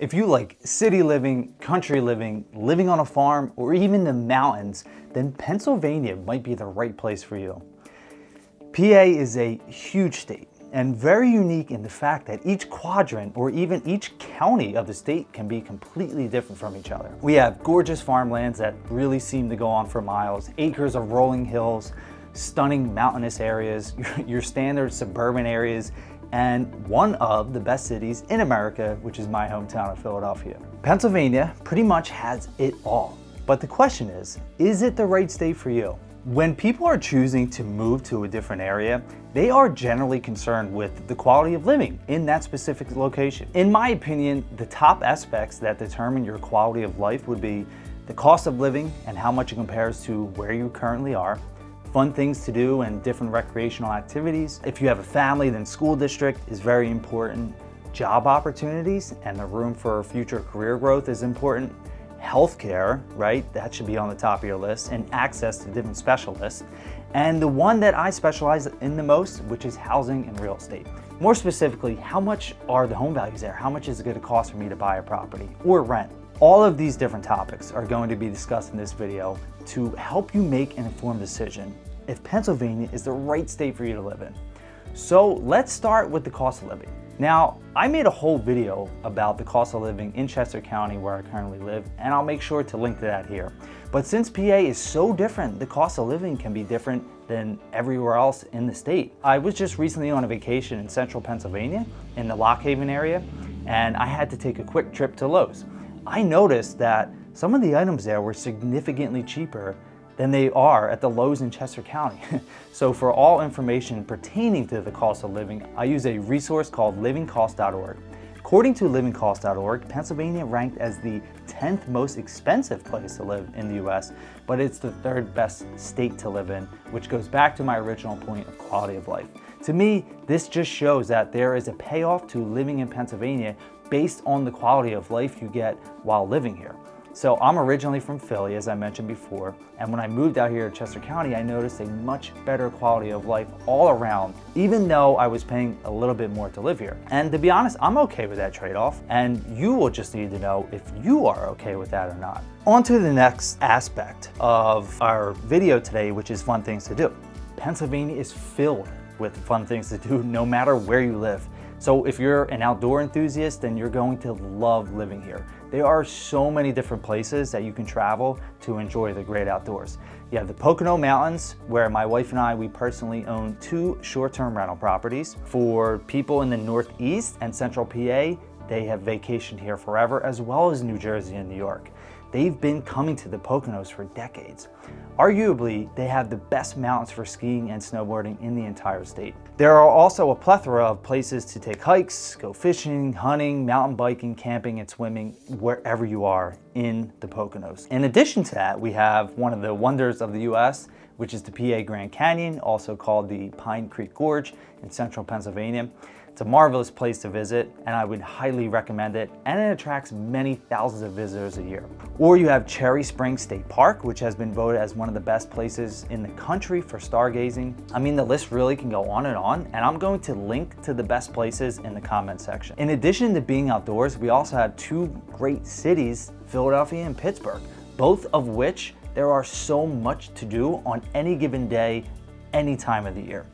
If you like city living, country living, living on a farm, or even the mountains, then Pennsylvania might be the right place for you. PA is a huge state and very unique in the fact that each quadrant or even each county of the state can be completely different from each other. We have gorgeous farmlands that really seem to go on for miles, acres of rolling hills, stunning mountainous areas, your standard suburban areas, and one of the best cities in America, which is my hometown of Philadelphia. Pennsylvania pretty much has it all. But the question is it the right state for you? When people are choosing to move to a different area, they are generally concerned with the quality of living in that specific location. In my opinion, the top aspects that determine your quality of life would be the cost of living and how much it compares to where you currently are, fun things to do and different recreational activities. If you have a family, then school district is very important. Job opportunities and the room for future career growth is important. Healthcare, right? That should be on the top of your list, and access to different specialists. And the one that I specialize in the most, which is housing and real estate. More specifically, how much are the home values there? How much is it going to cost for me to buy a property or rent? All of these different topics are going to be discussed in this video to help you make an informed decision if Pennsylvania is the right state for you to live in. So let's start with the cost of living. Now, I made a whole video about the cost of living in Chester County where I currently live, and I'll make sure to link to that here. But since PA is so different, the cost of living can be different than everywhere else in the state. I was just recently on a vacation in central Pennsylvania in the Lock Haven area, and I had to take a quick trip to Lowe's. I noticed that some of the items there were significantly cheaper than they are at the Lowe's in Chester County. So for all information pertaining to the cost of living, I use a resource called livingcost.org. According to livingcost.org, Pennsylvania ranked as the 10th most expensive place to live in the US, but it's the third best state to live in, which goes back to my original point of quality of life. To me, this just shows that there is a payoff to living in Pennsylvania based on the quality of life you get while living here. So I'm originally from Philly, as I mentioned before, and when I moved out here to Chester County, I noticed a much better quality of life all around, even though I was paying a little bit more to live here. And to be honest, I'm okay with that trade-off, and you will just need to know if you are okay with that or not. On to the next aspect of our video today, which is fun things to do. Pennsylvania is filled with fun things to do no matter where you live. So if you're an outdoor enthusiast, then you're going to love living here. There are so many different places that you can travel to enjoy the great outdoors. You have the Pocono Mountains, where my wife and I, we personally own 2 short-term rental properties. For people in the Northeast and Central PA, they have vacationed here forever, as well as New Jersey and New York. They've been coming to the Poconos for decades. Arguably, they have the best mountains for skiing and snowboarding in the entire state. There are also a plethora of places to take hikes, go fishing, hunting, mountain biking, camping, and swimming wherever you are in the Poconos. In addition to that, we have one of the wonders of the US, which is the PA Grand Canyon, also called the Pine Creek Gorge in central Pennsylvania. It's a marvelous place to visit, and I would highly recommend it, and it attracts many thousands of visitors a year. Or you have Cherry Springs State Park, which has been voted as one of the best places in the country for stargazing. I mean, the list really can go on, and I'm going to link to the best places in the comment section. In addition to being outdoors, we also have 2 great cities, Philadelphia and Pittsburgh, both of which there are so much to do on any given day, any time of the year.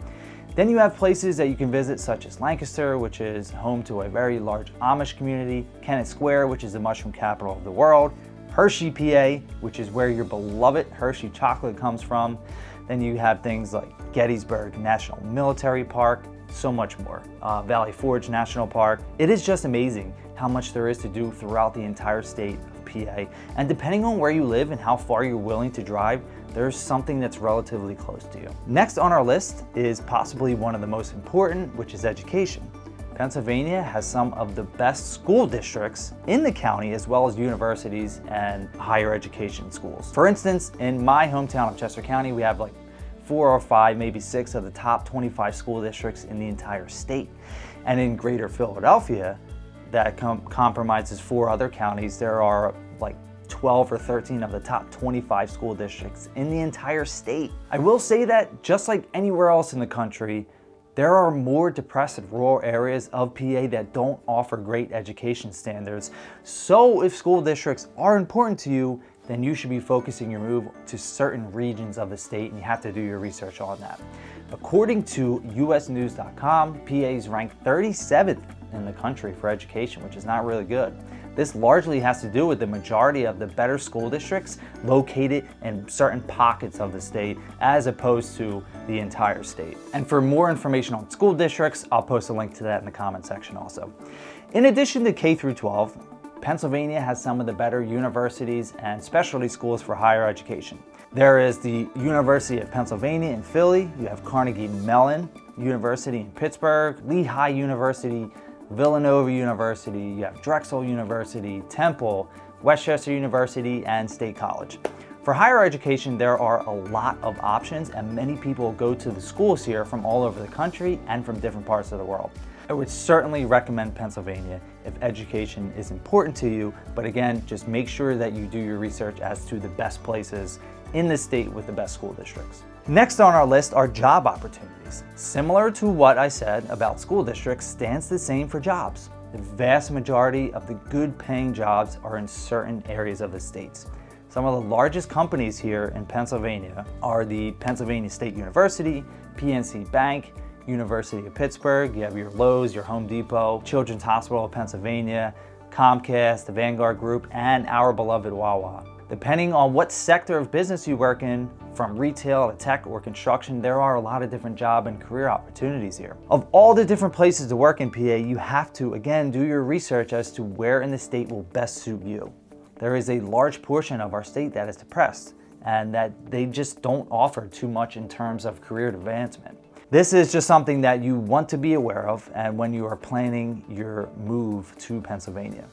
Then you have places that you can visit such as Lancaster, which is home to a very large Amish community, Kennett Square, which is the mushroom capital of the world, Hershey, PA, which is where your beloved Hershey chocolate comes from. Then you have things like Gettysburg National Military Park, so much more. Valley Forge National Park. It is just amazing how much there is to do throughout the entire state of PA. And depending on where you live and how far you're willing to drive, there's something that's relatively close to you. Next on our list is possibly one of the most important, which is education. Pennsylvania has some of the best school districts in the county, as well as universities and higher education schools. For instance, in my hometown of Chester County, we have like 4 or 5, maybe 6 of the top 25 school districts in the entire state. And in greater Philadelphia, that compromises 4 other counties, there are like 12 or 13 of the top 25 school districts in the entire state. I will say that just like anywhere else in the country, There are more depressed rural areas of PA that don't offer great education standards. So if school districts are important to you, then you should be focusing your move to certain regions of the state, and you have to do your research on that. According to usnews.com, PA is ranked 37th in the country for education, which is not really good. This largely has to do with the majority of the better school districts located in certain pockets of the state as opposed to the entire state. And for more information on school districts, I'll post a link to that in the comment section also. In addition to K through 12, Pennsylvania has some of the better universities and specialty schools for higher education. There is the University of Pennsylvania in Philly, you have Carnegie Mellon University in Pittsburgh, Lehigh University, Villanova University, you have Drexel University, Temple, Westchester University, and State College. For higher education, there are a lot of options, and many people go to the schools here from all over the country and from different parts of the world. I would certainly recommend Pennsylvania if education is important to you, but again, just make sure that you do your research as to the best places in the state with the best school districts. Next on our list are job opportunities. Similar to what I said about school districts, stands the same for jobs. The vast majority of the good paying jobs are in certain areas of the states. Some of the largest companies here in Pennsylvania are the Pennsylvania State University, PNC Bank, University of Pittsburgh, you have your Lowe's, your Home Depot, Children's Hospital of Pennsylvania, Comcast, the Vanguard Group, and our beloved Wawa. Depending on what sector of business you work in, from retail to tech or construction, there are a lot of different job and career opportunities here. Of all the different places to work in PA, you have to, again, do your research as to where in the state will best suit you. There is a large portion of our state that is depressed and that they just don't offer too much in terms of career advancement. This is just something that you want to be aware of and when you are planning your move to Pennsylvania.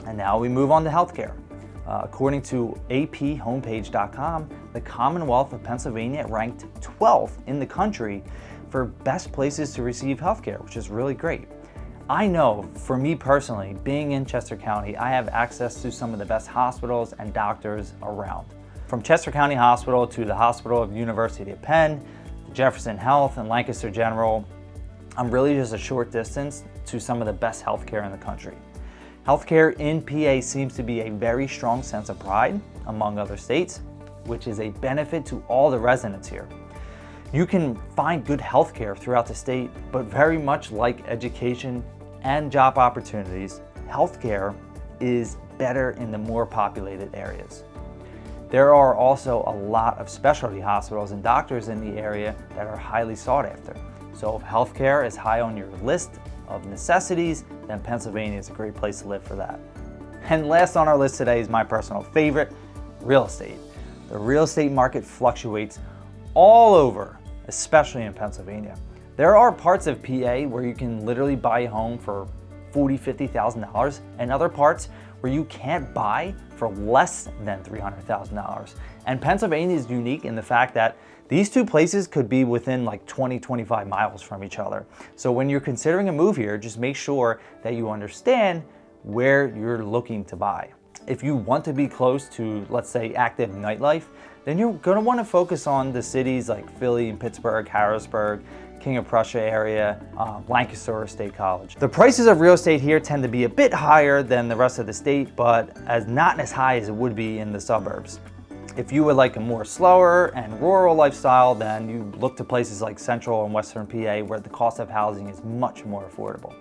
And now we move on to healthcare. According to aphomepage.com, the Commonwealth of Pennsylvania ranked 12th in the country for best places to receive healthcare, which is really great. I know, for me personally, being in Chester County, I have access to some of the best hospitals and doctors around. From Chester County Hospital to the Hospital of the University of Penn, Jefferson Health, and Lancaster General, I'm really just a short distance to some of the best healthcare in the country. Healthcare in PA seems to be a very strong sense of pride among other states, which is a benefit to all the residents here. You can find good healthcare throughout the state, but very much like education and job opportunities, healthcare is better in the more populated areas. There are also a lot of specialty hospitals and doctors in the area that are highly sought after. So if healthcare is high on your list of necessities, then Pennsylvania is a great place to live for that. And last on our list today is my personal favorite, real estate. The real estate market fluctuates all over, especially in Pennsylvania. There are parts of PA where you can literally buy a home for $40,000, $50,000, and other parts where you can't buy for less than $300,000. And Pennsylvania is unique in the fact that these two places could be within like 20, 25 miles from each other. So when you're considering a move here, just make sure that you understand where you're looking to buy. If you want to be close to, let's say, active nightlife, then you're gonna wanna focus on the cities like Philly and Pittsburgh, Harrisburg, King of Prussia area, Lancaster State College. The prices of real estate here tend to be a bit higher than the rest of the state, but not as high as it would be in the suburbs. If you would like a more slower and rural lifestyle, then you look to places like central and western PA where the cost of housing is much more affordable.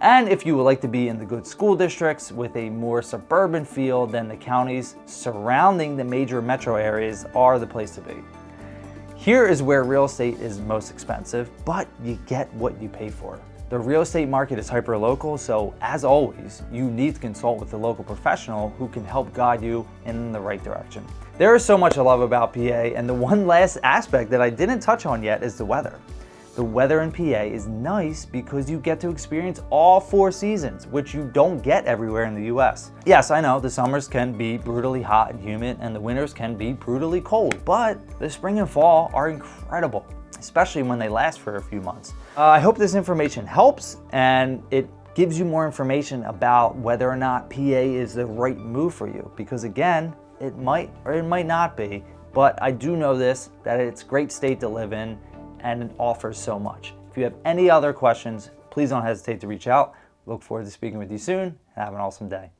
And if you would like to be in the good school districts with a more suburban feel, then the counties surrounding the major metro areas are the place to be. Here is where real estate is most expensive, but you get what you pay for. The real estate market is hyper-local, so as always, you need to consult with a local professional who can help guide you in the right direction. There is so much I love about PA, and the one last aspect that I didn't touch on yet is the weather. The weather in PA is nice because you get to experience all 4 seasons, which you don't get everywhere in the US. Yes, I know the summers can be brutally hot and humid, and the winters can be brutally cold, but the spring and fall are incredible, especially when they last for a few months. I hope this information helps and it gives you more information about whether or not PA is the right move for you, because again, it might or it might not be, but I do know this, that it's a great state to live in and it offers so much. If you have any other questions, please don't hesitate to reach out. Look forward to speaking with you soon. Have an awesome day.